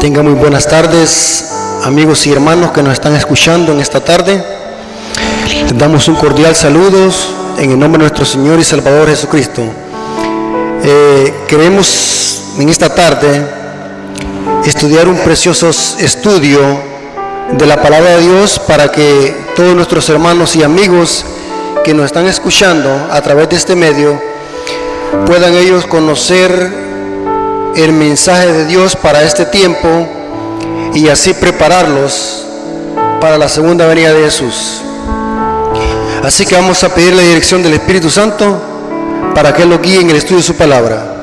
Tengan muy buenas tardes, amigos y hermanos que nos están escuchando en esta tarde. Les damos un cordial saludo en el nombre de nuestro Señor y Salvador Jesucristo. Queremos en esta tarde estudiar un precioso estudio de la palabra de Dios para que todos nuestros hermanos y amigos que nos están escuchando a través de este medio puedan ellos conocer el mensaje de Dios para este tiempo y así prepararlos para la segunda venida de Jesús. Así que vamos a pedir la dirección del Espíritu Santo para que Él lo guíe en el estudio de su palabra.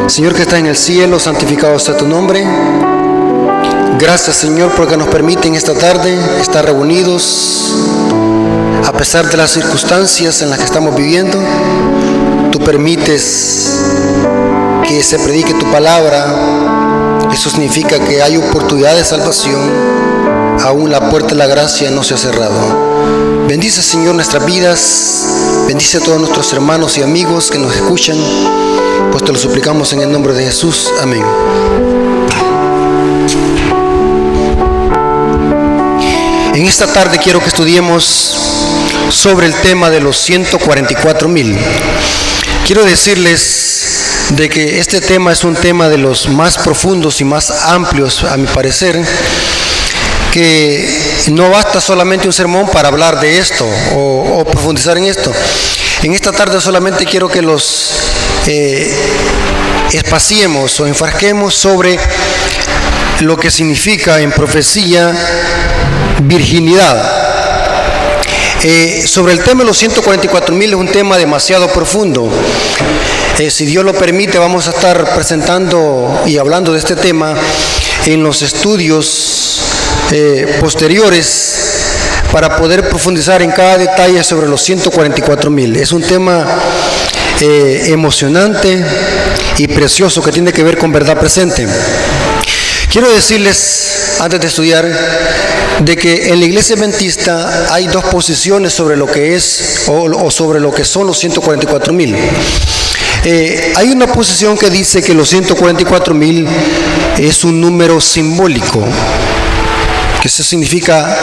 Señor que está en el cielo, santificado sea tu nombre. Gracias, Señor, porque nos permiten esta tarde estar reunidos a pesar de las circunstancias en las que estamos viviendo. Tú permites que se predique tu palabra. Eso significa que hay oportunidad de salvación. Aún la puerta de la gracia no se ha cerrado. Bendice, Señor, nuestras vidas. Bendice a todos nuestros hermanos y amigos que nos escuchan, pues te lo suplicamos en el nombre de Jesús. Amén. En esta tarde quiero que estudiemos sobre el tema de los 144,000. Quiero decirles de que este tema es un tema de los más profundos y más amplios, a mi parecer, que no basta solamente un sermón para hablar de esto o profundizar en esto. En esta tarde solamente quiero que los espaciemos o enfrasquemos sobre lo que significa en profecía virginidad. Sobre el tema de los 144,000 es un tema demasiado profundo. Si Dios lo permite, vamos a estar presentando y hablando de este tema en los estudios posteriores para poder profundizar en cada detalle sobre los 144,000. Es un tema emocionante y precioso que tiene que ver con verdad presente. Quiero decirles, antes de estudiar, de que en la iglesia adventista hay dos posiciones sobre lo que es o sobre lo que son los 144,000. Hay una posición que dice que los 144,000 es un número simbólico, que eso significa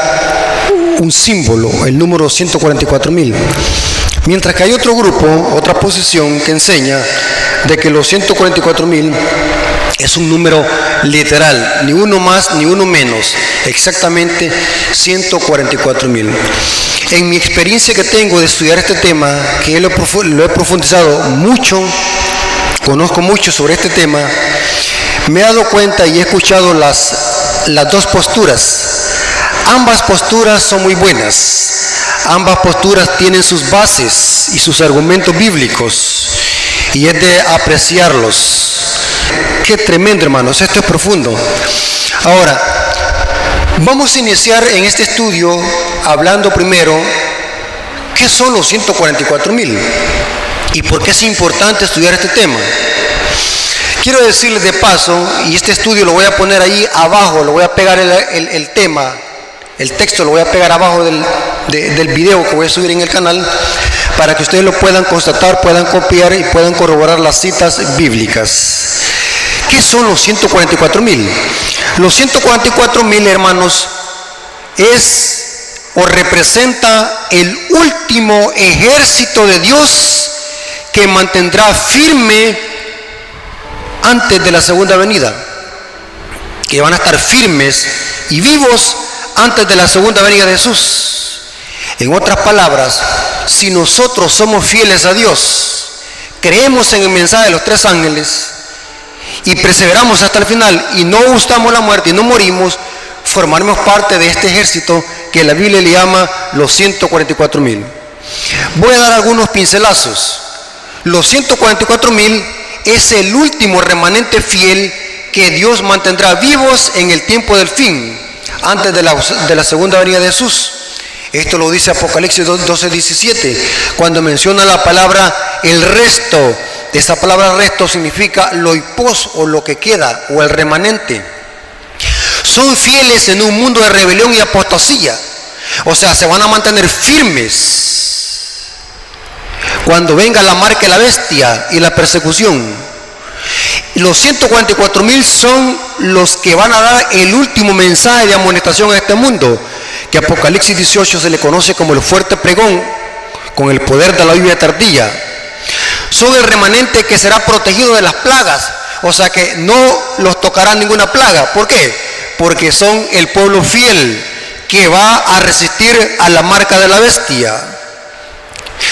un símbolo, el número 144,000. Mientras que hay otro grupo, otra posición que enseña de que los 144,000 es un número literal, ni uno más ni uno menos, exactamente 144,000. En mi experiencia que tengo de estudiar este tema, que lo he profundizado mucho, conozco mucho sobre este tema, me he dado cuenta y he escuchado las dos posturas. Ambas posturas son muy buenas. Ambas posturas tienen sus bases y sus argumentos bíblicos y es de apreciarlos. Qué tremendo, hermanos, esto es profundo. Ahora, vamos a iniciar en este estudio hablando primero qué son los 144,000 y por qué es importante estudiar este tema. Quiero decirles de paso, y este estudio lo voy a poner ahí abajo, lo voy a pegar el tema, el texto lo voy a pegar abajo del video que voy a subir en el canal para que ustedes lo puedan constatar, puedan copiar y puedan corroborar las citas bíblicas. ¿Qué son los 144,000? Los 144,000, hermanos, es o representa el último ejército de Dios que mantendrá firme antes de la segunda venida, que van a estar firmes y vivos antes de la segunda venida de Jesús. En otras palabras, si nosotros somos fieles a Dios, creemos en el mensaje de los tres ángeles y perseveramos hasta el final y no gustamos la muerte y no morimos, formaremos parte de este ejército que la Biblia le llama los 144,000. Voy a dar algunos pincelazos. Los 144,000 es el último remanente fiel que Dios mantendrá vivos en el tiempo del fin, antes de la segunda venida de Jesús. Esto lo dice Apocalipsis 12:17, cuando menciona la palabra el resto. Esa palabra resto significa lo hipos o lo que queda o el remanente. Son fieles en un mundo de rebelión y apostasía. O sea, se van a mantener firmes cuando venga la marca de la bestia y la persecución. Los 144,000 son los que van a dar el último mensaje de amonestación a este mundo, que Apocalipsis 18 se le conoce como el fuerte pregón, con el poder de la lluvia tardía. Son el remanente que será protegido de las plagas, o sea que no los tocará ninguna plaga. ¿Por qué? Porque son el pueblo fiel que va a resistir a la marca de la bestia.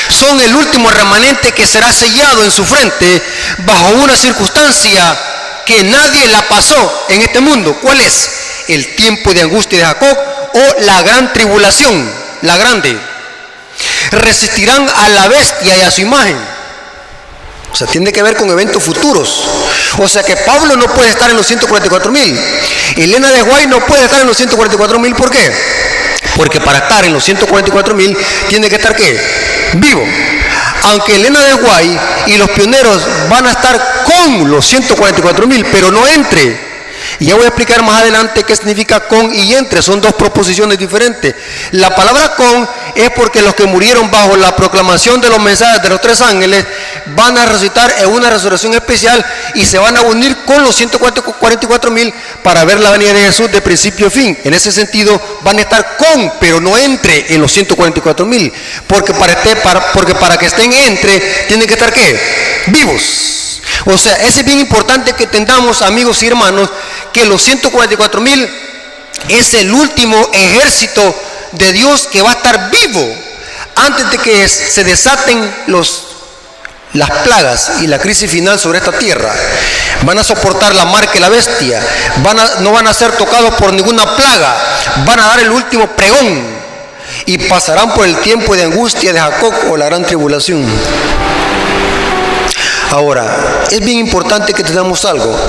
Son el último remanente que será sellado en su frente bajo una circunstancia que nadie la pasó en este mundo. ¿Cuál es? El tiempo de angustia de Jacob, o la gran tribulación, la grande. Resistirán a la bestia y a su imagen. O sea, tiene que ver con eventos futuros. O sea que Pablo no puede estar en los 144,000. Elena de White no puede estar en los 144,000. ¿Por qué? Porque para estar en los 144,000 tiene que estar ¿qué? Vivo. Aunque Elena de White y los pioneros van a estar con los 144,000, pero no entre. Y ya voy a explicar más adelante qué significa con y entre. Son dos proposiciones diferentes. La palabra con es porque los que murieron bajo la proclamación de los mensajes de los 3 ángeles van a resucitar en una resurrección especial y se van a unir con los 144,000 para ver la venida de Jesús de principio a fin. En ese sentido van a estar con, pero no entre en los 144,000. Porque para que estén entre, tienen que estar ¿qué? Vivos. O sea, es bien importante que entendamos, amigos y hermanos, que los 144,000 es el último ejército de Dios que va a estar vivo antes de que se desaten las plagas y la crisis final sobre esta tierra. Van a soportar la marca y la bestia, no van a ser tocados por ninguna plaga, van a dar el último pregón y pasarán por el tiempo de angustia de Jacob, o la gran tribulación. Ahora, es bien importante que tengamos algo.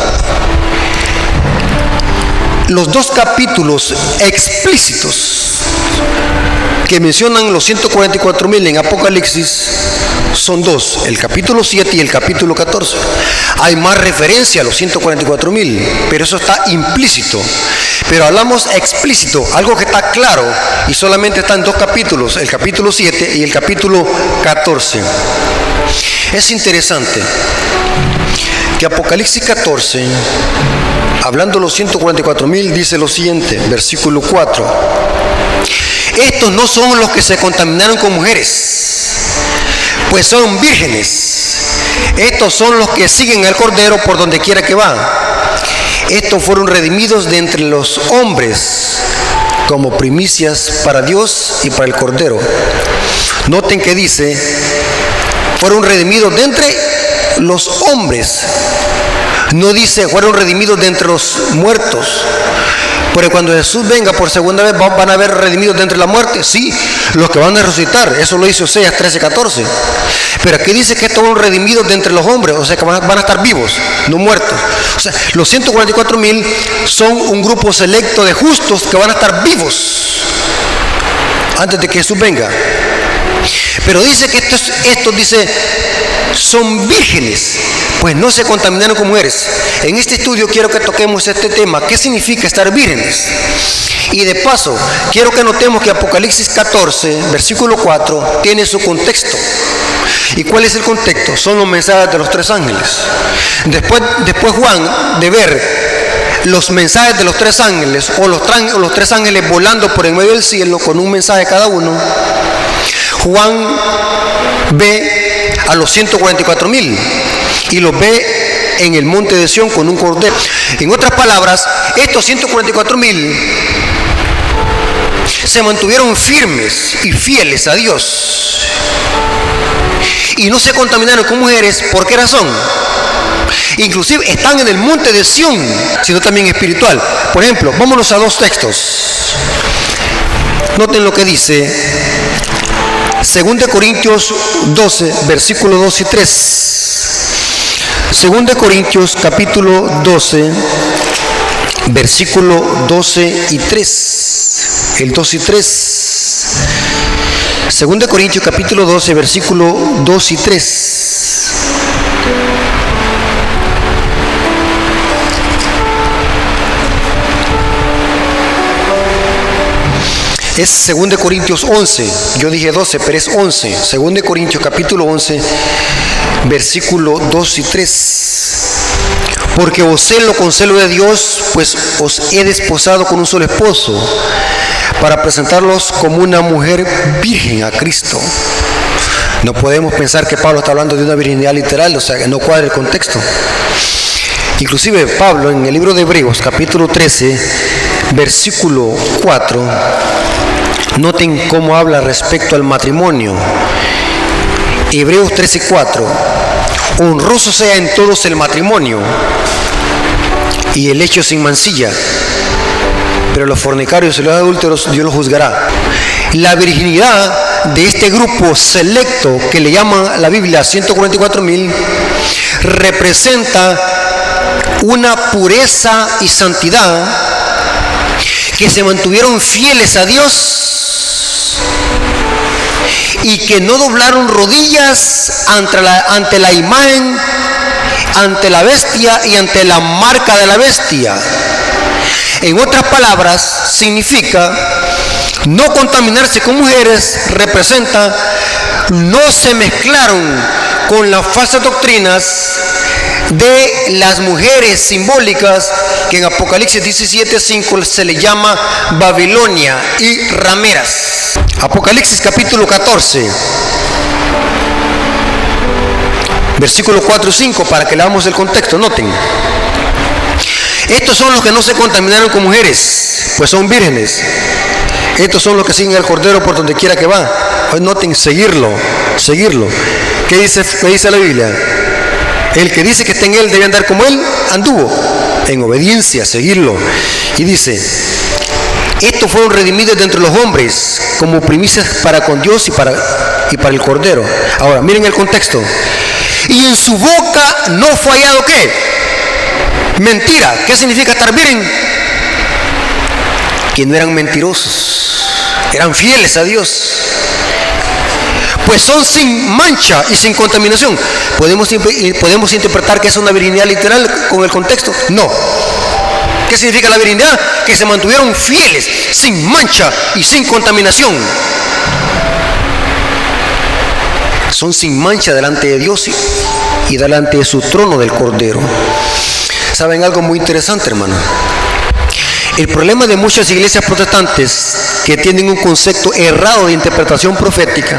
Los 2 capítulos explícitos que mencionan los 144,000 en Apocalipsis son 2, el capítulo 7 y el capítulo 14. Hay más referencia a los 144,000, pero eso está implícito. Pero hablamos explícito, algo que está claro, y solamente está en 2 capítulos, el capítulo 7 y el capítulo 14. Es interesante que Apocalipsis 14, hablando de los 144,000, dice lo siguiente, versículo 4. Estos no son los que se contaminaron con mujeres, pues son vírgenes. Estos son los que siguen al Cordero por donde quiera que va. Estos fueron redimidos de entre los hombres como primicias para Dios y para el Cordero. Noten que dice, fueron redimidos de entre los hombres. No dice fueron redimidos de entre los muertos. Porque cuando Jesús venga por segunda vez, van a haber redimidos de entre la muerte. Sí, los que van a resucitar. Eso lo dice Oseas 13:14. Pero aquí dice que estos son redimidos de entre los hombres. O sea que van a estar vivos, no muertos. O sea, los 144,000 son un grupo selecto de justos que van a estar vivos antes de que Jesús venga. Pero dice que estos dice, son vírgenes, pues no se contaminaron con mujeres. En este estudio quiero que toquemos este tema. ¿Qué significa estar vírgenes? Y de paso, quiero que notemos que Apocalipsis 14, versículo 4, tiene su contexto. ¿Y cuál es el contexto? Son los mensajes de los 3 ángeles. Después Juan, de ver los mensajes de los 3 ángeles, o los 3 ángeles volando por en medio del cielo con un mensaje cada uno, Juan ve a los 144,000 y los ve en el monte de Sión con un cordero. En otras palabras, estos 144,000 se mantuvieron firmes y fieles a Dios y no se contaminaron con mujeres. ¿Por qué razón? Inclusive están en el monte de Sión, sino también espiritual. Por ejemplo, vámonos a 2 textos. Noten lo que dice 2 Corintios 12, versículos 2 y 3. 2 Corintios capítulo 12, versículo 12 y 3. El 2 y 3. 2 Corintios capítulo 12, versículo 2 y 3. Es 2 Corintios 11, yo dije 12, pero es 11. 2 Corintios capítulo 11, versículo 2 y 3. Porque os celo con celo de Dios, pues os he desposado con un solo esposo, para presentarlos como una mujer virgen a Cristo. No podemos pensar que Pablo está hablando de una virginidad literal, o sea, que no cuadra el contexto. Inclusive Pablo en el libro de Hebreos, capítulo 13, versículo 4, noten cómo habla respecto al matrimonio. Hebreos 13, 4. Honroso sea en todos el matrimonio y el hecho sin mancilla, pero los fornicarios y los adúlteros Dios los juzgará. La virginidad de este grupo selecto que le llama la Biblia 144,000 representa una pureza y santidad que se mantuvieron fieles a Dios y que no doblaron rodillas ante la imagen, ante la bestia y ante la marca de la bestia. En otras palabras, significa no contaminarse con mujeres, representa no se mezclaron con las falsas doctrinas de las mujeres simbólicas que en Apocalipsis 17:5 se le llama Babilonia y rameras. Apocalipsis capítulo 14, versículos 4 y 5, para que leamos el contexto. Noten, estos son los que no se contaminaron con mujeres, pues son vírgenes. Estos son los que siguen al Cordero por donde quiera que va. Hoy noten, seguirlo. ¿Qué dice la Biblia? El que dice que está en él debe andar como él anduvo, en obediencia, seguirlo. Y dice, estos fueron redimidos de entre los hombres como primicias para con Dios y para el Cordero. Ahora, miren el contexto. Y en su boca no fue hallado, ¿qué? Mentira. ¿Qué significa estar virgen? Que no eran mentirosos, eran fieles a Dios. Pues son sin mancha y sin contaminación. ¿Podemos interpretar que es una virginidad literal con el contexto? No. ¿Qué significa la virginidad? Que se mantuvieron fieles, sin mancha y sin contaminación. Son sin mancha delante de Dios y delante de su trono del Cordero. ¿Saben algo muy interesante, hermano? El problema de muchas iglesias protestantes que tienen un concepto errado de interpretación profética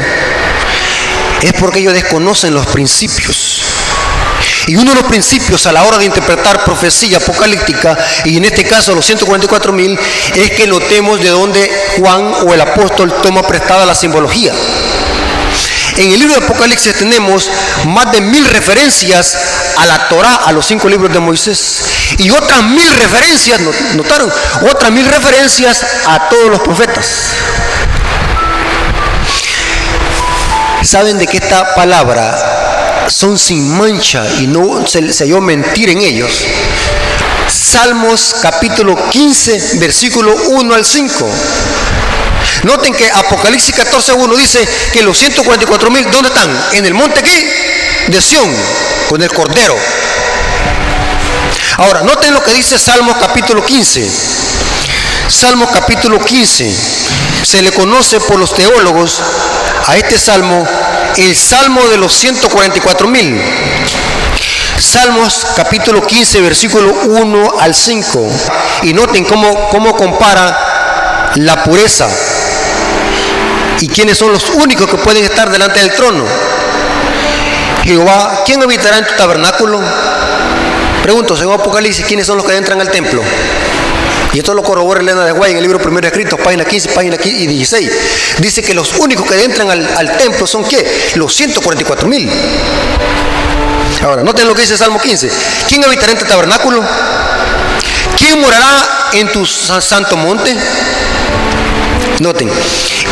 es porque ellos desconocen los principios. Y uno de los principios a la hora de interpretar profecía apocalíptica, y en este caso los 144,000, es que notemos de dónde Juan o el apóstol toma prestada la simbología. En el libro de Apocalipsis tenemos más de 1000 referencias a la Torá, a los 5 libros de Moisés, y otras 1000 referencias, ¿notaron? Otras 1000 referencias a todos los profetas. ¿Saben de que esta palabra son sin mancha y no se halló mentir en ellos? Salmos capítulo 15, versículo 1 al 5. Noten que Apocalipsis 14:1 dice que los 144,000, ¿dónde están? En el monte ¿qué? De Sión, con el Cordero. Ahora, noten lo que dice Salmos capítulo 15. Salmos capítulo 15. Se le conoce por los teólogos a este salmo el salmo de los 144,000. Salmos capítulo 15, versículo 1 al 5. Y noten cómo compara la pureza y quiénes son los únicos que pueden estar delante del trono. Jehová, ¿quién habitará en tu tabernáculo? Pregunto, según Apocalipsis, ¿quiénes son los que entran al templo? Y esto lo corrobora Elena de Guay en el libro Primero Escritos, página 15, página 16. Dice que los únicos que entran al templo son ¿qué? Los 144,000. Ahora, noten lo que dice Salmo 15. ¿Quién habitará en tu tabernáculo? ¿Quién morará en tu santo monte? Noten,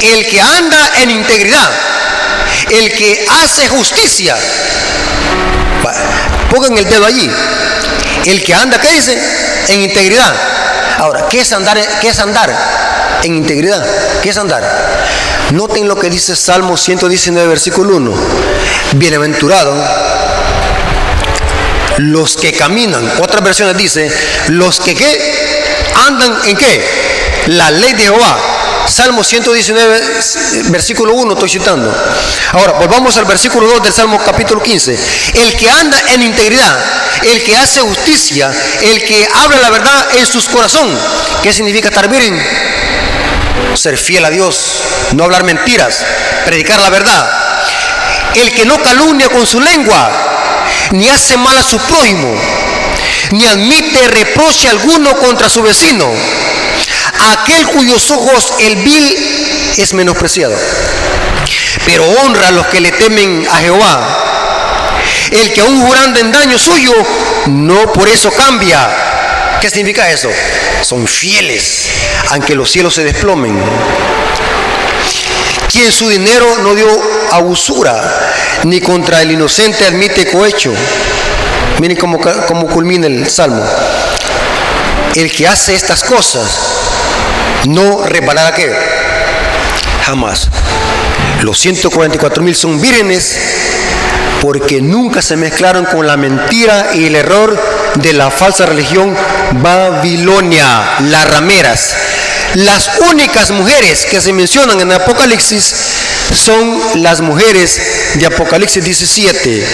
el que anda en integridad, el que hace justicia. Pongan el dedo allí. El que anda, ¿qué dice? En integridad. Ahora, ¿qué es andar en integridad? ¿Qué es andar? Noten lo que dice Salmo 119, versículo 1. Bienaventurado los que caminan. Otras versiones dice, los que ¿qué? Andan en ¿qué? La ley de Jehová. Salmo 119, versículo 1, estoy citando. Ahora, volvamos al versículo 2 del Salmo capítulo 15. El que anda en integridad, el que hace justicia, el que habla la verdad en su corazón. ¿Qué significa estar bien? Ser fiel a Dios, no hablar mentiras, predicar la verdad. El que no calumnia con su lengua, ni hace mal a su prójimo, ni admite reproche alguno contra su vecino. Aquel cuyos ojos el vil es menospreciado, pero honra a los que le temen a Jehová. El que aún jurando en daño suyo, no por eso cambia. ¿Qué significa eso? Son fieles, aunque los cielos se desplomen. Quien su dinero no dio a usura, ni contra el inocente admite cohecho. Miren cómo culmina el Salmo. El que hace estas cosas no resbalará, ¿qué? Jamás. Los 144,000 son vírgenes porque nunca se mezclaron con la mentira y el error de la falsa religión Babilonia, las rameras. Las únicas mujeres que se mencionan en Apocalipsis son las mujeres de Apocalipsis 17,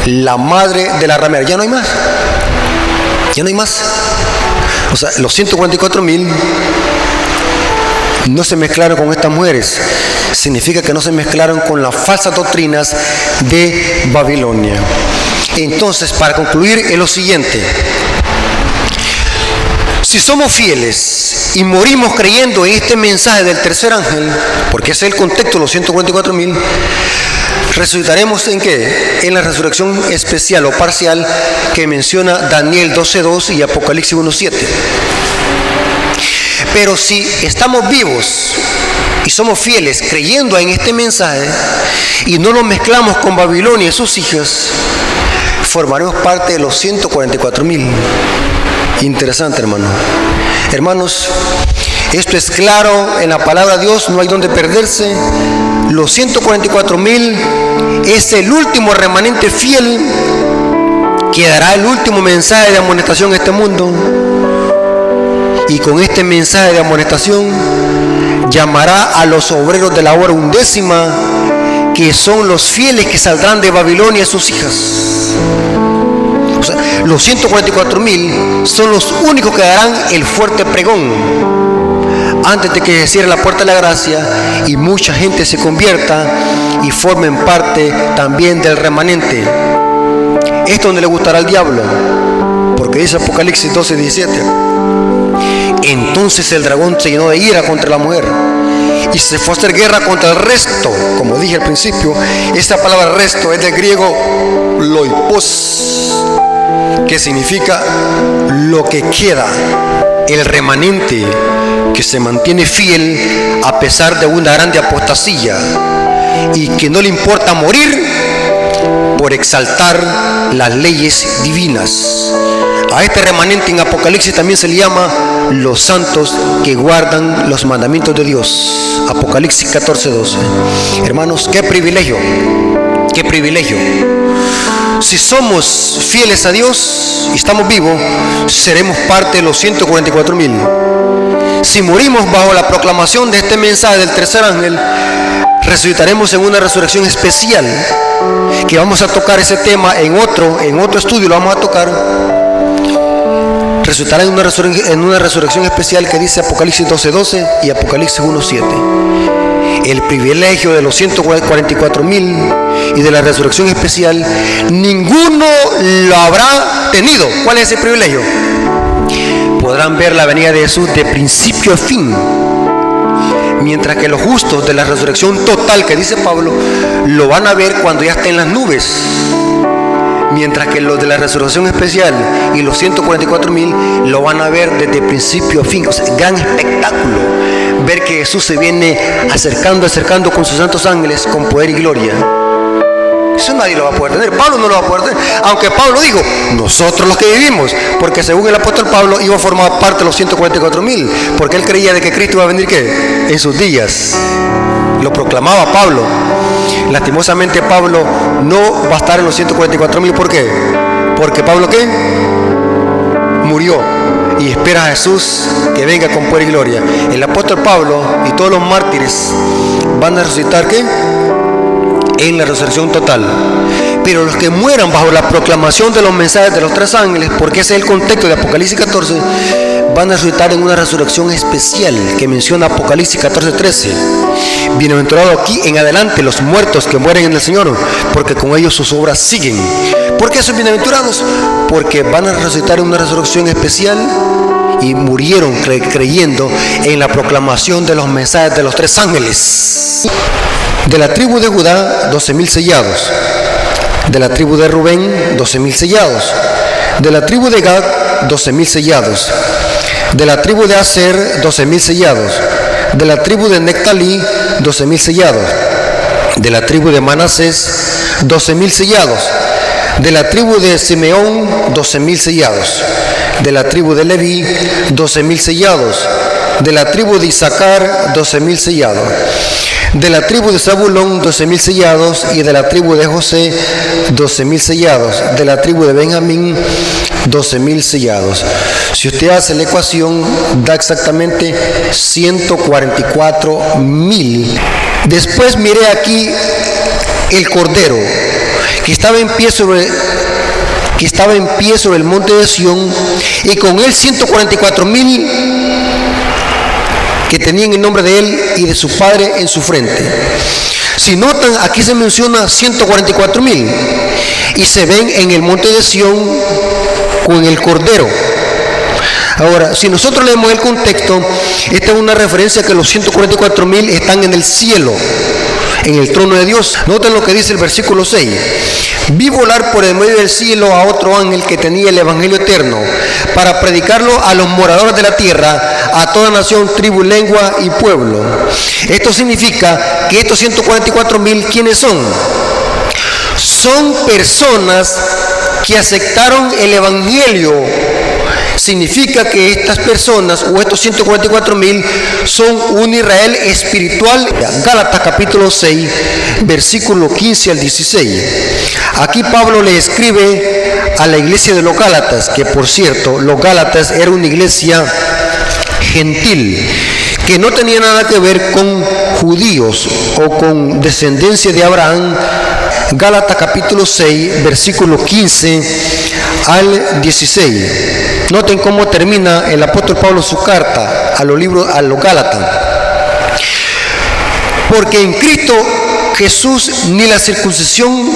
la madre de la ramera. Ya no hay más. Ya no hay más. O sea, los 144,000 no se mezclaron con estas mujeres. Significa que no se mezclaron con las falsas doctrinas de Babilonia. Entonces, para concluir, es lo siguiente. Si somos fieles y morimos creyendo en este mensaje del tercer ángel, porque ese es el contexto de los 144,000, resucitaremos ¿en qué? En la resurrección especial o parcial que menciona Daniel 12:2 y Apocalipsis 1:7. Pero si estamos vivos y somos fieles creyendo en este mensaje y no lo mezclamos con Babilonia y sus hijas, formaremos parte de los 144,000. Interesante, hermano. Hermanos, esto es claro en la palabra de Dios, no hay donde perderse. Los 144,000 es el último remanente fiel que dará el último mensaje de amonestación a este mundo. Y con este mensaje de amonestación llamará a los obreros de la hora undécima, que son los fieles que saldrán de Babilonia a sus hijas. O sea, los 144,000 son los únicos que darán el fuerte pregón antes de que se cierre la puerta de la gracia y mucha gente se convierta y formen parte también del remanente. Esto donde le gustará al diablo, porque dice Apocalipsis 12:17. Entonces el dragón se llenó de ira contra la mujer y se fue a hacer guerra contra el resto. Como dije al principio, esta palabra resto es del griego loipos, que significa lo que queda, el remanente que se mantiene fiel a pesar de una grande apostasía y que no le importa morir por exaltar las leyes divinas. A este remanente en Apocalipsis también se le llama los santos que guardan los mandamientos de Dios. Apocalipsis 14:12. Hermanos, qué privilegio, qué privilegio. Si somos fieles a Dios y estamos vivos, seremos parte de los 144,000. Si morimos bajo la proclamación de este mensaje del tercer ángel, resucitaremos en una resurrección especial, que vamos a tocar ese tema en otro estudio, lo vamos a tocar. Resucitará en una resurrección especial que dice Apocalipsis 12:12 y Apocalipsis 1:7. El privilegio de los 144,000 y de la resurrección especial, ninguno lo habrá tenido. ¿Cuál es ese privilegio? Podrán ver la venida de Jesús de principio a fin, mientras que los justos de la resurrección total que dice Pablo lo van a ver cuando ya estén en las nubes. Mientras que los de la resurrección especial y los 144,000 lo van a ver desde principio a fin. O sea, gran espectáculo ver que Jesús se viene acercando con sus santos ángeles con poder y gloria. Eso nadie lo va a poder tener. Pablo no lo va a poder tener. Aunque Pablo dijo, nosotros los que vivimos, porque según el apóstol Pablo iba a formar parte de los 144,000, porque él creía de que Cristo iba a venir ¿qué? En sus días. Lo proclamaba Pablo. Lastimosamente Pablo no va a estar en los 144,000. ¿Por qué? Porque Pablo ¿qué? Murió. y espera a Jesús que venga con poder y gloria. El apóstol Pablo y todos los mártires van a resucitar, ¿qué? En la resurrección total. Pero los que mueran bajo la proclamación de los mensajes de los tres ángeles, porque ese es el contexto de Apocalipsis 14, van a resucitar en una resurrección especial que menciona Apocalipsis 14:13. Bienaventurados aquí en adelante los muertos que mueren en el Señor, porque con ellos sus obras siguen. ¿Por qué son bienaventurados? Porque van a resucitar en una resurrección especial y murieron creyendo en la proclamación de los mensajes de los tres ángeles. De la tribu de Judá, 12,000 sellados. De la tribu de Rubén, 12,000 sellados. De la tribu de Gad, 12,000 sellados. De la tribu de Aser, 12,000 sellados. De la tribu de Nectalí, 12,000 sellados. De la tribu de Manasés, 12,000 sellados. De la tribu de Simeón, 12,000 sellados. De la tribu de Leví, 12,000 sellados. De la tribu de Isaacar, 12,000 sellados. De la tribu de Zabulón, 12,000 sellados. Y de la tribu de José, 12,000 sellados. De la tribu de Benjamín, 12,000 sellados. Si usted hace la ecuación, da exactamente 144,000. Después miré aquí el Cordero, que estaba en pie sobre el monte de Sión, y con él 144,000 que tenían el nombre de él y de su padre en su frente. Si notan, aquí se menciona 144,000 y se ven en el monte de Sión con el Cordero. Ahora, si nosotros leemos el contexto, esta es una referencia a que los 144,000 están en el cielo, en el trono de Dios. Noten lo que dice el versículo 6. Vi volar por el medio del cielo a otro ángel que tenía el evangelio eterno para predicarlo a los moradores de la tierra, a toda nación, tribu, lengua y pueblo. Esto significa que estos 144,000, ¿quiénes son? Son personas que aceptaron el evangelio. Significa que estas personas o estos 144,000 son un Israel espiritual. Gálatas capítulo 6, versículo 15 al 16. Aquí Pablo le escribe a la iglesia de los Gálatas, que por cierto, los Gálatas era una iglesia gentil, que no tenía nada que ver con judíos o con descendencia de Abraham. Gálatas capítulo 6, versículo 15 al 16. Noten cómo termina el apóstol Pablo su carta a los Gálatas. Porque en Cristo Jesús ni la circuncisión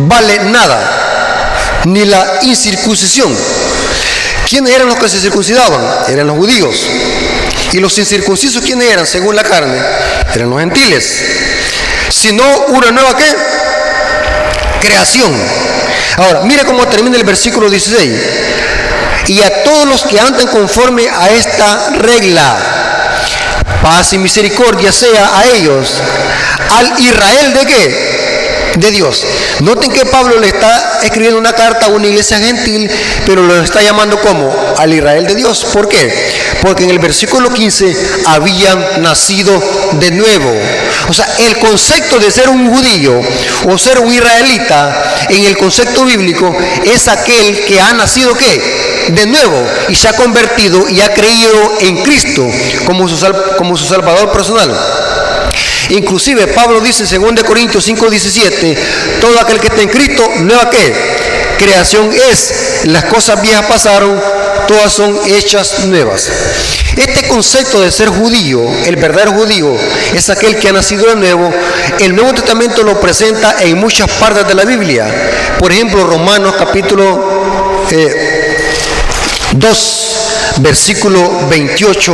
vale nada, ni la incircuncisión. ¿Quiénes eran los que se circuncidaban? Eran los judíos. Y los incircuncisos, ¿quiénes eran? Según la carne, eran los gentiles. Sino una nueva, ¿qué? Creación. Ahora, mire cómo termina el versículo 16. Y a todos los que andan conforme a esta regla, paz y misericordia sea a ellos, al Israel de ¿qué? De Dios. Noten que Pablo le está escribiendo una carta a una iglesia gentil, pero lo está llamando como al Israel de Dios. ¿Por qué? Porque en el versículo 15 habían nacido de nuevo. O sea, el concepto de ser un judío o ser un israelita en el concepto bíblico es aquel que ha nacido ¿qué? De nuevo y se ha convertido y ha creído en Cristo como su Salvador personal. Inclusive Pablo dice en 2 Corintios 5:17, todo aquel que está en Cristo, nueva ¿qué? Creación es. Las cosas viejas pasaron, todas son hechas nuevas. Este concepto de ser judío, el verdadero judío, es aquel que ha nacido de nuevo. El Nuevo Testamento lo presenta en muchas partes de la Biblia. Por ejemplo, Romanos capítulo 2, versículo 28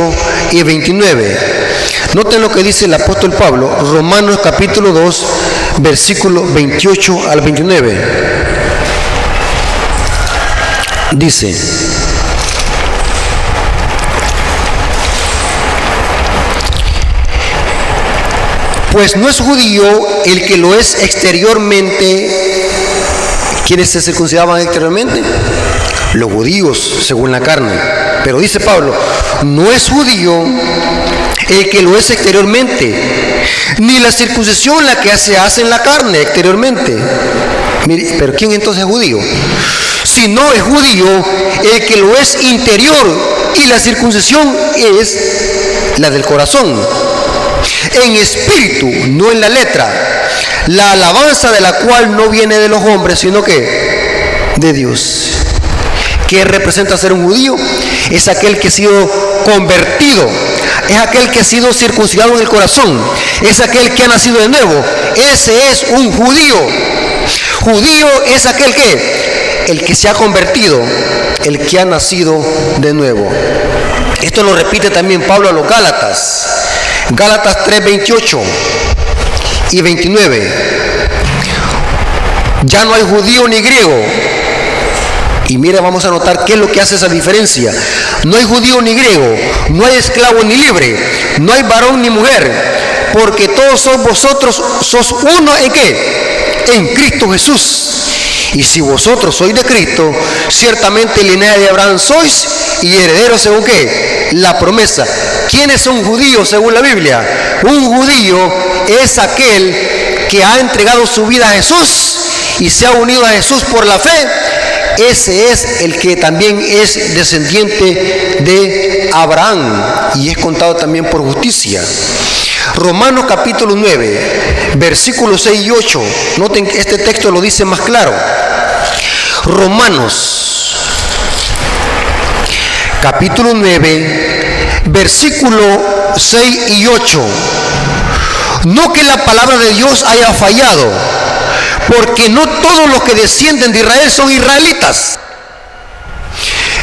y 29. Noten lo que dice el apóstol Pablo, Romanos capítulo 2, versículo 28 al 29. Dice: pues no es judío el que lo es exteriormente. ¿Quiénes se circuncidaban exteriormente? Los judíos, según la carne. Pero dice Pablo, no es judío el que lo es exteriormente, ni la circuncisión la que se hace en la carne exteriormente. Mire, pero ¿quién entonces es judío? Si no es judío el que lo es interior, y la circuncisión es la del corazón, en espíritu, no en la letra, la alabanza de la cual no viene de los hombres, sino que de Dios. ¿Qué representa ser un judío? Es aquel que ha sido convertido, es aquel que ha sido circuncidado en el corazón, es aquel que ha nacido de nuevo. Ese es un judío. Judío es aquel el que se ha convertido, el que ha nacido de nuevo. Esto lo repite también Pablo a los Gálatas. Gálatas 3, 28 y 29. Ya no hay judío ni griego. Y mira, vamos a notar qué es lo que hace esa diferencia. No hay judío ni griego, no hay esclavo ni libre, no hay varón ni mujer, porque todos vosotros sos uno ¿en qué? En Cristo Jesús. Y si vosotros sois de Cristo, ciertamente linaje de Abraham sois y herederos según ¿qué? La promesa. ¿Quién es un judío según la Biblia? Un judío es aquel que ha entregado su vida a Jesús y se ha unido a Jesús por la fe. Ese es el que también es descendiente de Abraham y es contado también por justicia. Romanos capítulo 9, versículos 6 y 8. Noten que este texto lo dice más claro. Romanos capítulo 9, versículo 6 y 8. No que la palabra de Dios haya fallado, porque no todos los que descienden de Israel son israelitas.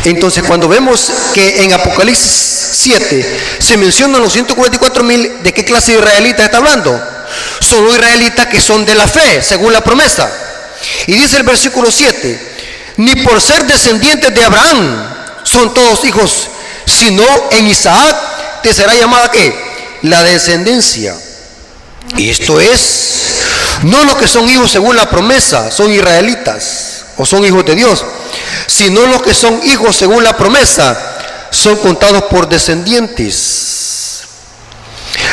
Entonces, cuando vemos que en Apocalipsis 7 se mencionan los 144,000, ¿de qué clase de israelitas está hablando? Son los israelitas que son de la fe, según la promesa. Y dice el versículo 7, ni por ser descendientes de Abraham son todos hijos, sino en Isaac te será llamada ¿qué? La descendencia. Y esto es, no los que son hijos según la promesa, son israelitas o son hijos de Dios, sino los que son hijos según la promesa, son contados por descendientes.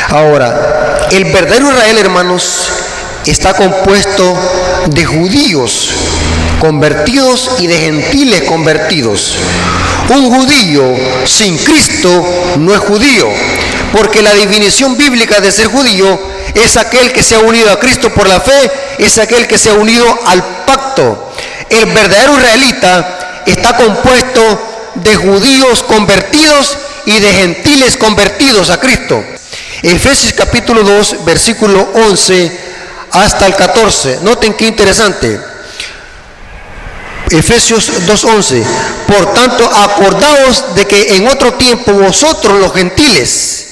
Ahora, el verdadero Israel, hermanos, está compuesto de judíos convertidos y de gentiles convertidos. Un judío sin Cristo no es judío, porque la definición bíblica de ser judío es aquel que se ha unido a Cristo por la fe, es aquel que se ha unido al pacto. El verdadero israelita está compuesto de judíos convertidos y de gentiles convertidos a Cristo. Efesios capítulo 2, versículo 11 hasta el 14. Noten qué interesante. Efesios 2:11. Por tanto, acordaos de que en otro tiempo vosotros los gentiles,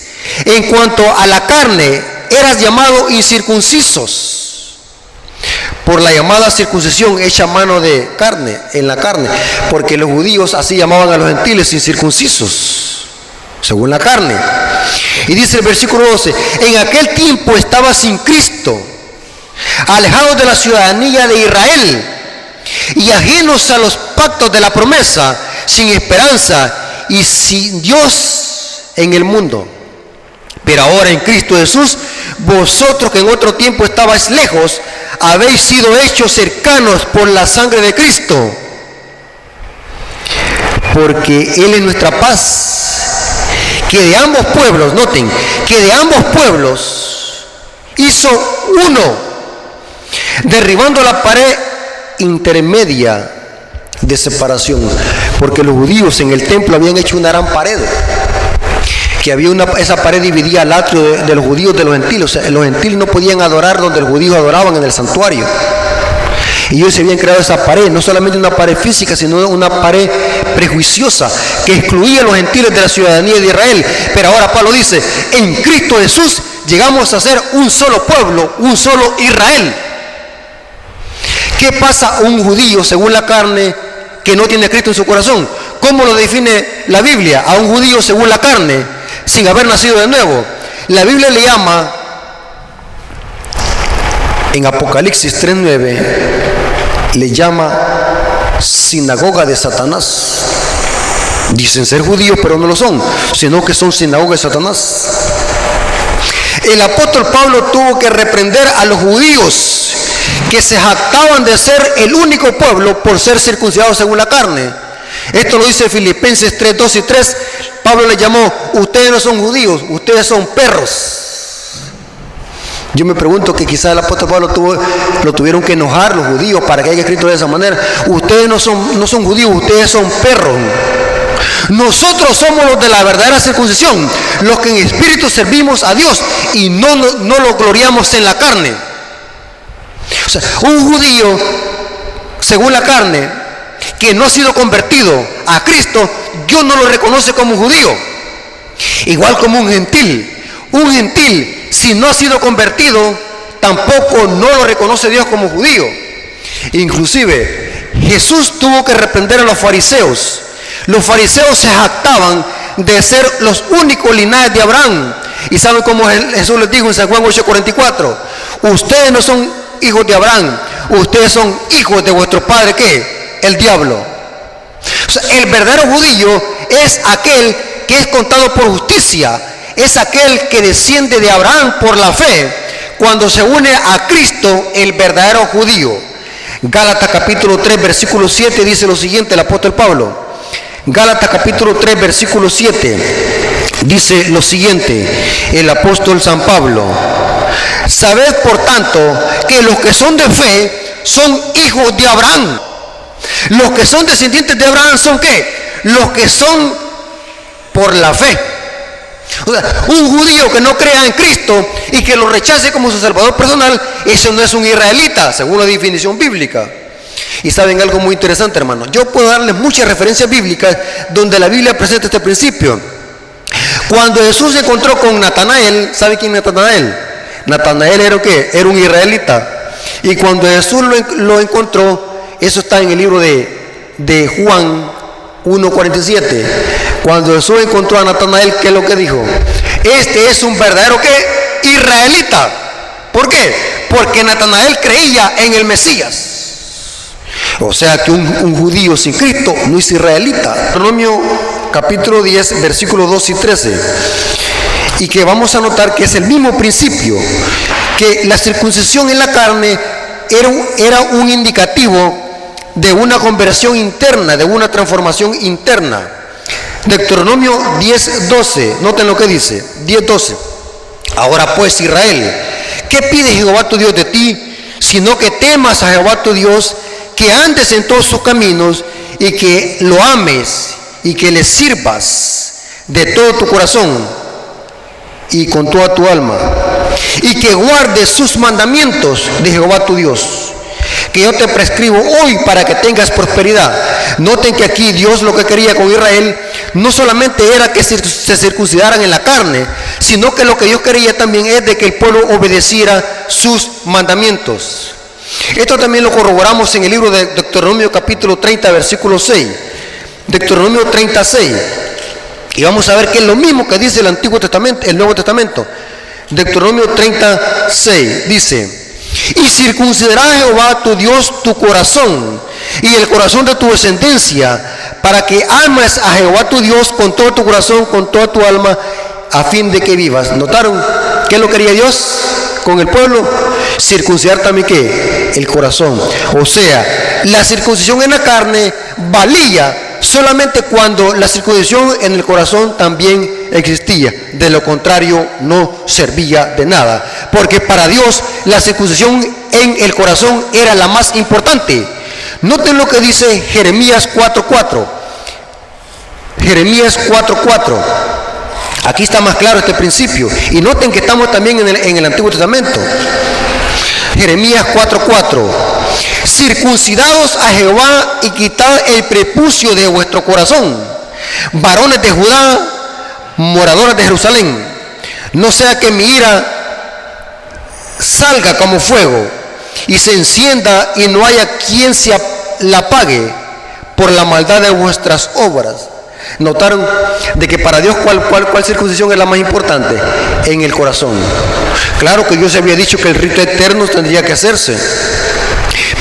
en cuanto a la carne, eras llamados incircuncisos por la llamada circuncisión hecha a mano de carne, en la carne, porque los judíos así llamaban a los gentiles incircuncisos, según la carne. Y dice el versículo 12, en aquel tiempo estaba sin Cristo, alejados de la ciudadanía de Israel y ajenos a los pactos de la promesa, sin esperanza y sin Dios en el mundo. Pero ahora en Cristo Jesús, vosotros que en otro tiempo estabais lejos, habéis sido hechos cercanos por la sangre de Cristo, porque Él es nuestra paz, que de ambos pueblos, noten, que de ambos pueblos hizo uno, derribando la pared intermedia de separación, porque los judíos en el templo habían hecho una gran pared, que había esa pared dividía el atrio de los judíos de los gentiles. O sea, los gentiles no podían adorar donde los judíos adoraban, en el santuario. Y ellos se habían creado esa pared, no solamente una pared física, sino una pared prejuiciosa que excluía a los gentiles de la ciudadanía de Israel. Pero ahora Pablo dice, en Cristo Jesús llegamos a ser un solo pueblo, un solo Israel. ¿Qué pasa a un judío según la carne que no tiene a Cristo en su corazón? ¿Cómo lo define la Biblia a un judío según la carne, sin haber nacido de nuevo? La Biblia le llama, en Apocalipsis 3:9, le llama sinagoga de Satanás. Dicen ser judíos, pero no lo son, sino que son sinagoga de Satanás. El apóstol Pablo tuvo que reprender a los judíos que se jactaban de ser el único pueblo por ser circuncidados según la carne. Esto lo dice Filipenses 3:2 y 3, Pablo le llamó: ustedes no son judíos, ustedes son perros. Yo me pregunto que quizás el apóstol Pablo lo tuvieron que enojar los judíos para que haya escrito de esa manera. Ustedes no son judíos, ustedes son perros. Nosotros somos los de la verdadera circuncisión, los que en espíritu servimos a Dios y no lo gloriamos en la carne. O sea, un judío, según la carne, que no ha sido convertido a Cristo, Dios no lo reconoce como judío. Igual como un gentil, si no ha sido convertido, tampoco no lo reconoce Dios como judío. Inclusive Jesús tuvo que reprender a los fariseos. Los fariseos se jactaban de ser los únicos linajes de Abraham. Y saben cómo Jesús les dijo en San Juan 8:44: ustedes no son hijos de Abraham, ustedes son hijos de vuestro padre, ¿qué? El diablo. O sea, el verdadero judío es aquel que es contado por justicia, es aquel que desciende de Abraham por la fe, cuando se une a Cristo, el verdadero judío. Gálatas capítulo 3 versículo 7 dice lo siguiente el apóstol Pablo. Gálatas capítulo 3 versículo 7 dice lo siguiente el apóstol San Pablo: sabed por tanto que los que son de fe son hijos de Abraham. Los que son descendientes de Abraham son ¿qué? Los que son por la fe. O sea, un judío que no crea en Cristo y que lo rechace como su salvador personal, eso no es un israelita, según la definición bíblica. Y saben algo muy interesante, hermano, yo puedo darles muchas referencias bíblicas donde la Biblia presenta este principio. Cuando Jesús se encontró con Natanael, ¿sabe quién es Natanael? Natanael era ¿qué? Era un israelita. Y cuando Jesús lo encontró, eso está en el libro de Juan 1:47. Cuando Jesús encontró a Natanael, ¿qué es lo que dijo? Este es un verdadero ¿qué? Israelita. ¿Por qué? Porque Natanael creía en el Mesías. O sea que un judío sin Cristo no es israelita. Deuteronomio capítulo 10 versículos 2 y 13. Y que vamos a notar que es el mismo principio, que la circuncisión en la carne era un indicativo de una conversión interna, de una transformación interna. Deuteronomio 10:12, noten lo que dice, 10:12. Ahora pues, Israel, ¿qué pide Jehová tu Dios de ti? Sino que temas a Jehová tu Dios, que andes en todos sus caminos, y que lo ames, y que le sirvas de todo tu corazón y con toda tu alma, y que guardes sus mandamientos de Jehová tu Dios, que yo te prescribo hoy para que tengas prosperidad. Noten que aquí Dios lo que quería con Israel no solamente era que se circuncidaran en la carne, sino que lo que Dios quería también es de que el pueblo obedeciera sus mandamientos. Esto también lo corroboramos en el libro de Deuteronomio capítulo 30 versículo 6. Deuteronomio 36. Y vamos a ver que es lo mismo que dice el Antiguo Testamento, el Nuevo Testamento. Deuteronomio 36 dice: y circuncidará Jehová tu Dios tu corazón y el corazón de tu descendencia, para que ames a Jehová tu Dios con todo tu corazón, con toda tu alma, a fin de que vivas. ¿Notaron qué lo quería Dios con el pueblo? Circuncidar también ¿qué? El corazón. O sea, la circuncisión en la carne valía solamente cuando la circuncisión en el corazón también existía. De lo contrario, no servía de nada. Porque para Dios la circuncisión en el corazón era la más importante. Noten lo que dice Jeremías 4:4. Jeremías 4:4. Aquí está más claro este principio. Y noten que estamos también en el Antiguo Testamento. Jeremías 4:4. Circuncidaos a Jehová y quitad el prepucio de vuestro corazón, varones de Judá, moradores de Jerusalén, no sea que mi ira salga como fuego y se encienda y no haya quien la apague por la maldad de vuestras obras. Notaron de que para Dios ¿cuál circuncisión es la más importante? En el corazón. Claro que Dios había dicho que el rito eterno tendría que hacerse,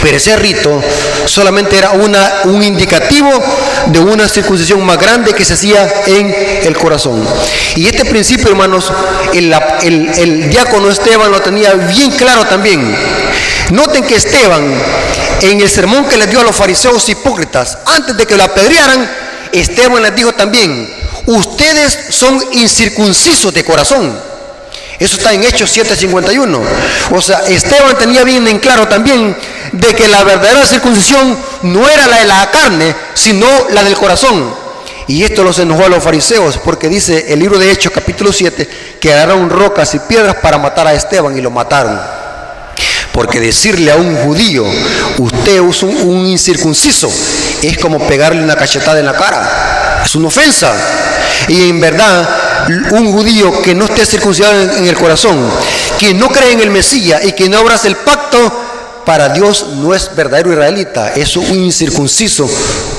pero ese rito solamente era un indicativo de una circuncisión más grande que se hacía en el corazón. Y este principio, hermanos, el diácono Esteban lo tenía bien claro también. Noten que Esteban, en el sermón que les dio a los fariseos hipócritas, antes de que lo apedrearan, Esteban les dijo también: ustedes son incircuncisos de corazón. Eso está en Hechos 7:51. O sea, Esteban tenía bien en claro también de que la verdadera circuncisión no era la de la carne, sino la del corazón. Y esto los enojó a los fariseos, porque dice el libro de Hechos capítulo 7 que agarraron rocas y piedras para matar a Esteban y lo mataron. Porque decirle a un judío, usted es un incircunciso, es como pegarle una cachetada en la cara. Es una ofensa. Y en verdad, un judío que no esté circuncidado en el corazón, que no cree en el Mesías y que no abraza el pacto, para Dios no es verdadero israelita, es un incircunciso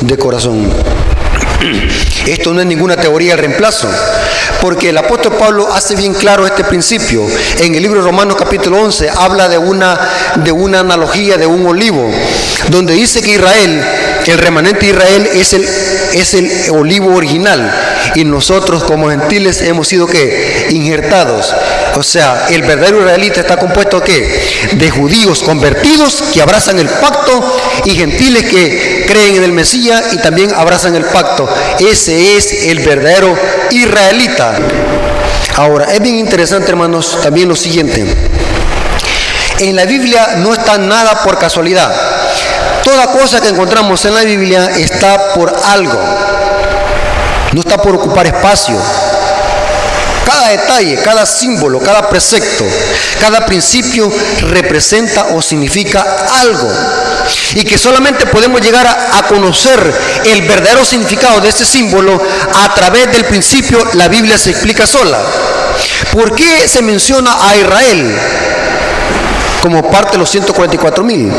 de corazón. Esto no es ninguna teoría de reemplazo, porque el apóstol Pablo hace bien claro este principio. En el libro de Romanos capítulo 11 habla de una analogía de un olivo, donde dice que Israel, el remanente de Israel es el olivo original, y nosotros como gentiles hemos sido ¿qué? Injertados. O sea, el verdadero israelita está compuesto ¿qué? De judíos convertidos que abrazan el pacto y gentiles que creen en el Mesías y también abrazan el pacto. Ese es el verdadero israelita. Ahora, es bien interesante, hermanos, también lo siguiente. En la Biblia no está nada por casualidad. Toda cosa que encontramos en la Biblia está por algo. No está por ocupar espacio. Cada detalle, cada símbolo, cada precepto, cada principio representa o significa algo. Y que solamente podemos llegar a conocer el verdadero significado de ese símbolo a través del principio. La Biblia se explica sola. ¿Por qué se menciona a Israel como parte de los 144,000?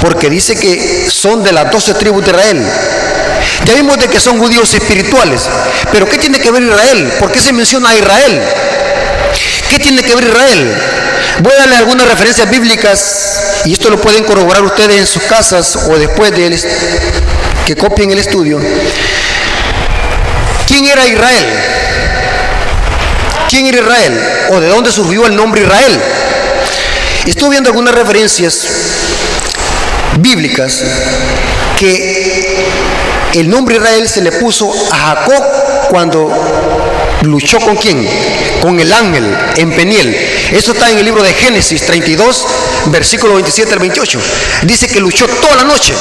Porque dice que son de las 12 tribus de Israel. Ya vimos de que son judíos espirituales, pero ¿qué tiene que ver Israel? ¿Por qué se menciona a Israel? ¿Qué tiene que ver Israel? Voy a darle algunas referencias bíblicas, y esto lo pueden corroborar ustedes en sus casas o después de que copien el estudio. ¿Quién era Israel? ¿Quién era Israel? ¿O de dónde surgió el nombre Israel? Estuve viendo algunas referencias bíblicas que el nombre Israel se le puso a Jacob cuando luchó ¿con quién? Con el ángel en Peniel. Eso está en el libro de Génesis 32, versículo 27 al 28. Dice que luchó toda la noche.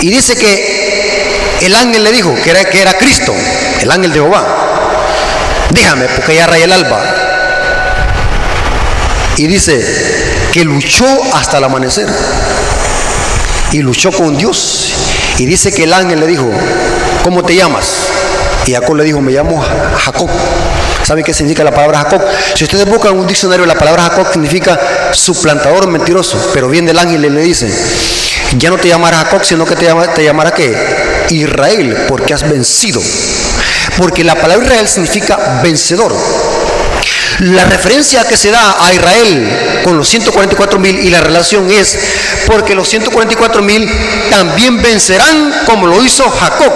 Y dice que el ángel le dijo que era Cristo, el ángel de Jehová. Déjame, porque ya raya el alba. Y dice que luchó hasta el amanecer. Y luchó con Dios. Y dice que el ángel le dijo, ¿cómo te llamas? Y Jacob le dijo, me llamo Jacob. ¿Saben qué significa la palabra Jacob? Si ustedes buscan en un diccionario, la palabra Jacob significa suplantador, mentiroso. Pero viene el ángel y le dice, ya no te llamarás Jacob, sino que te llamarás ¿qué? Israel, porque has vencido. Porque la palabra Israel significa vencedor. La referencia que se da a Israel con los 144,000 y la relación es porque los 144,000 también vencerán como lo hizo Jacob.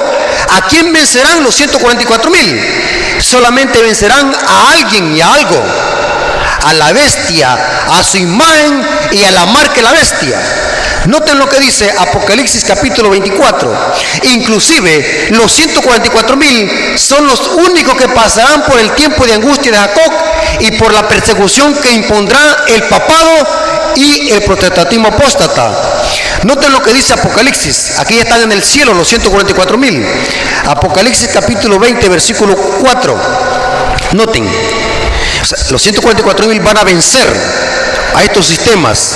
¿A quién vencerán los 144,000? Solamente vencerán a alguien y a algo, a la bestia, a su imagen y a la marca de la bestia. Noten lo que dice Apocalipsis capítulo 24. Inclusive los 144,000 son los únicos que pasarán por el tiempo de angustia de Jacob y por la persecución que impondrá el papado y el protestantismo apóstata. Noten lo que dice Apocalipsis. Aquí ya están en el cielo los 144,000. Apocalipsis capítulo 20 versículo 4. Noten, o sea, los 144,000 van a vencer a estos sistemas.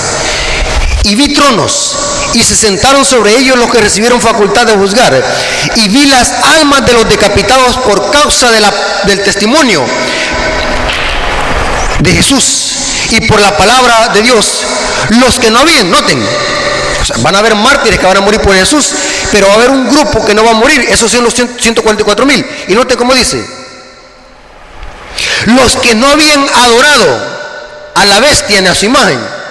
Y vi tronos, y se sentaron sobre ellos los que recibieron facultad de juzgar. Y vi las almas de los decapitados por causa del testimonio de Jesús y por la palabra de Dios. Los que no habían, noten, o sea, van a haber mártires que van a morir por Jesús, pero va a haber un grupo que no va a morir. Esos son los 144,000. Y noten cómo dice: los que no habían adorado a la bestia ni a su imagen.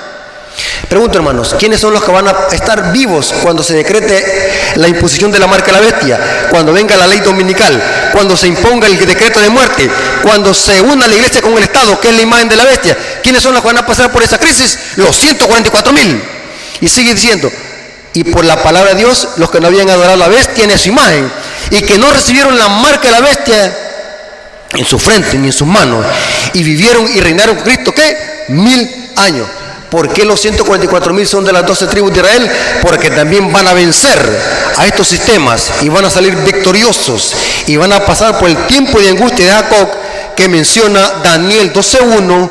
Pregunto, hermanos, ¿quiénes son los que van a estar vivos cuando se decrete la imposición de la marca de la bestia? Cuando venga la ley dominical, cuando se imponga el decreto de muerte, cuando se una la iglesia con el Estado, que es la imagen de la bestia. ¿Quiénes son los que van a pasar por esa crisis? Los 144,000. Y sigue diciendo, y por la palabra de Dios, los que no habían adorado a la bestia ni a su imagen, y que no recibieron la marca de la bestia en su frente ni en sus manos, y vivieron y reinaron con Cristo, ¿qué? 1000 años. ¿Por qué los 144,000 son de las 12 tribus de Israel? Porque también van a vencer a estos sistemas y van a salir victoriosos y van a pasar por el tiempo de angustia de Jacob que menciona Daniel 12:1,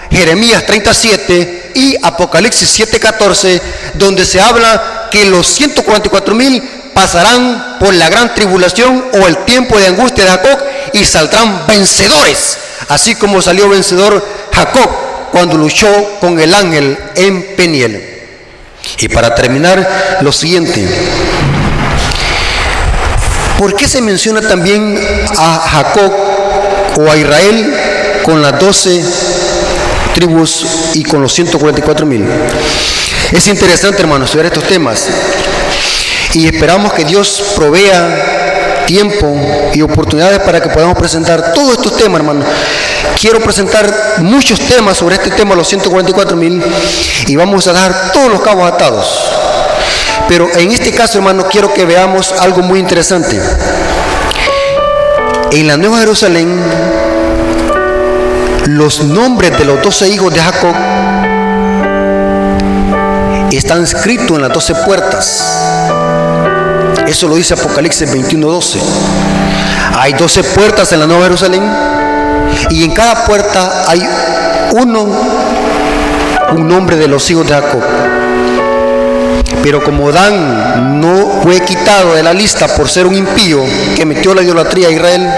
Jeremías 37 y Apocalipsis 7:14, donde se habla que los 144,000 pasarán por la gran tribulación o el tiempo de angustia de Jacob y saldrán vencedores, así como salió vencedor Jacob cuando luchó con el ángel en Peniel. Y para terminar, lo siguiente: ¿por qué se menciona también a Jacob o a Israel con las 12 tribus y con los 144,000? Es interesante, hermanos, estudiar estos temas, y esperamos que Dios provea tiempo y oportunidades para que podamos presentar todos estos temas, hermanos. Quiero presentar muchos temas sobre este tema, los 144,000, y vamos a dejar todos los cabos atados. Pero en este caso, hermanos, quiero que veamos algo muy interesante. En la Nueva Jerusalén, los nombres de los 12 hijos de Jacob están escritos en las 12 puertas. Eso lo dice Apocalipsis 21:12. Hay 12 puertas en la Nueva Jerusalén, y en cada puerta hay un nombre de los hijos de Jacob. Pero como Dan no fue quitado de la lista por ser un impío que metió la idolatría a Israel,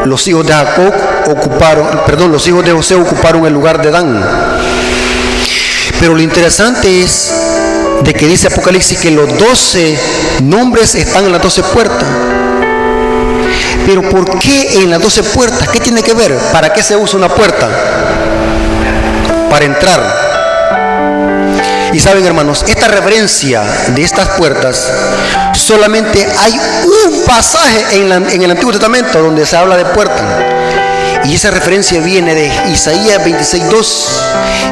los hijos de Jacob los hijos de José ocuparon el lugar de Dan. Pero lo interesante es de que dice Apocalipsis que los 12 nombres están en las 12 puertas. Pero ¿por qué en las 12 puertas? ¿Qué tiene que ver? ¿Para qué se usa una puerta? Para entrar. Y saben, hermanos, esta referencia de estas puertas, solamente hay un pasaje en el Antiguo Testamento donde se habla de puerta. Y esa referencia viene de Isaías 26:2.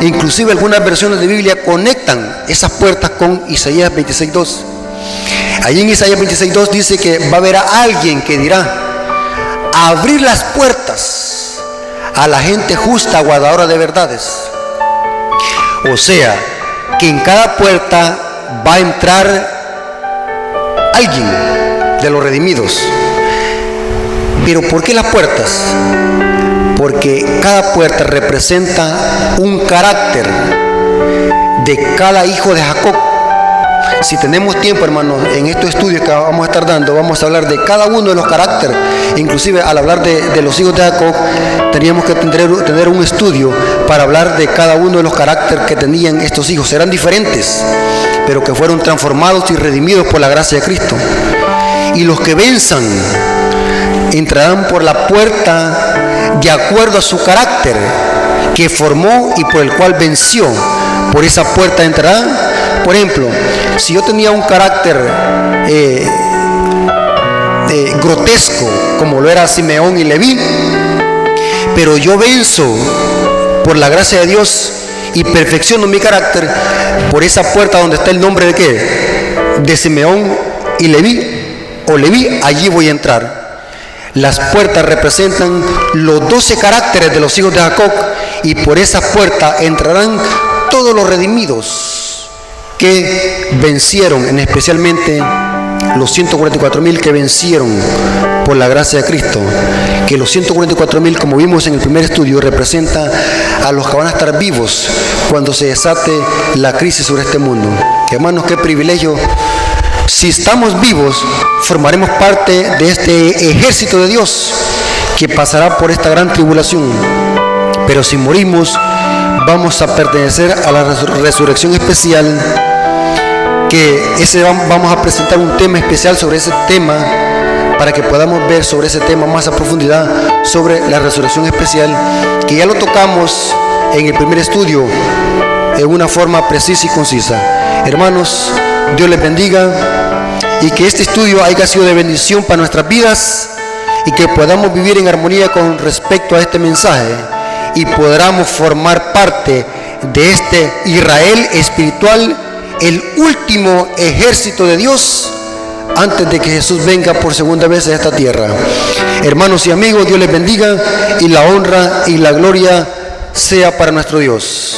Inclusive algunas versiones de Biblia conectan esas puertas con Isaías 26:2. Allí en Isaías 26:2 dice que va a haber a alguien que dirá: abrir las puertas a la gente justa, guardadora de verdades. O sea, que en cada puerta va a entrar alguien de los redimidos. Pero ¿por qué las puertas? Porque cada puerta representa un carácter de cada hijo de Jacob. Si tenemos tiempo, hermanos, en estos estudios que vamos a estar dando, vamos a hablar de cada uno de los caracteres. Inclusive al hablar de los hijos de Jacob, teníamos que tener un estudio para hablar de cada uno de los caracteres que tenían estos hijos. Eran diferentes, pero que fueron transformados y redimidos por la gracia de Cristo. Y los que venzan entrarán por la puerta de acuerdo a su carácter que formó y por el cual venció. Por esa puerta entrarán. Por ejemplo, si yo tenía un carácter grotesco, como lo era Simeón y Leví, pero yo venzo por la gracia de Dios y perfecciono mi carácter, por esa puerta donde está el nombre de ¿qué? De Simeón y Leví, o Leví, allí voy a entrar. Las puertas representan los 12 caracteres de los hijos de Jacob, y por esa puerta entrarán todos los redimidos que vencieron, especialmente los 144,000 que vencieron por la gracia de Cristo. Que los 144,000, como vimos en el primer estudio, representa a los que van a estar vivos cuando se desate la crisis sobre este mundo. Hermanos, qué privilegio. Si estamos vivos, formaremos parte de este ejército de Dios que pasará por esta gran tribulación. Pero si morimos, vamos a pertenecer a la resurrección especial, vamos a presentar un tema especial sobre ese tema, para que podamos ver sobre ese tema más a profundidad, sobre la resurrección especial, que ya lo tocamos en el primer estudio en una forma precisa y concisa. Hermanos, Dios les bendiga, y que este estudio haya sido de bendición para nuestras vidas, y que podamos vivir en armonía con respecto a este mensaje, y podamos formar parte de este Israel espiritual, el último ejército de Dios antes de que Jesús venga por segunda vez a esta tierra. Hermanos y amigos, Dios les bendiga y la honra y la gloria sea para nuestro Dios.